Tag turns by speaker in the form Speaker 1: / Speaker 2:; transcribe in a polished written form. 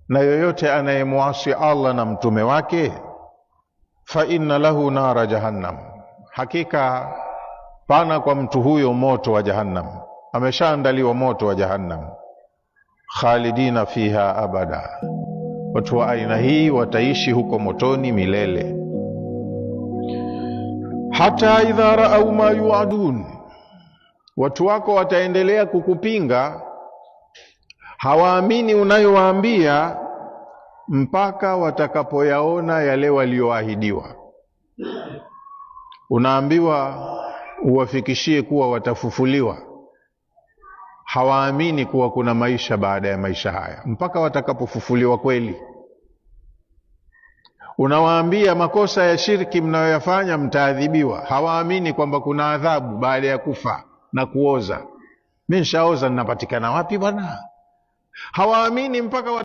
Speaker 1: na yoyote anayemuasi Allah na mtume wake, fa inna lahu nara jahannam, hakika pana kwa mtu huyo moto wa jahannam, ameshaandaliwa moto wa jahannam. Khalidina fiha abada, watu wa aina hii wataishi huko motoni milele. Hata idha raau ma yuadun, watu wako wataendelea kukupinga, hawaamini unayowaambia mpaka watakapoyaona yale walioahidiwa. Unaambiwa uwafikishie kuwa watafufuliwa, hawaamini kuwa kuna maisha baada ya maisha haya mpaka watakapofufuliwa kweli. Unawaambia makosa ya shirki mnayoyafanya mtaadhibiwa, hawaamini kwamba kuna adhabu baada ya kufa na kuoza. Mimi nishaoza, ninapatikana wapi bwana? Hawaamini mpaka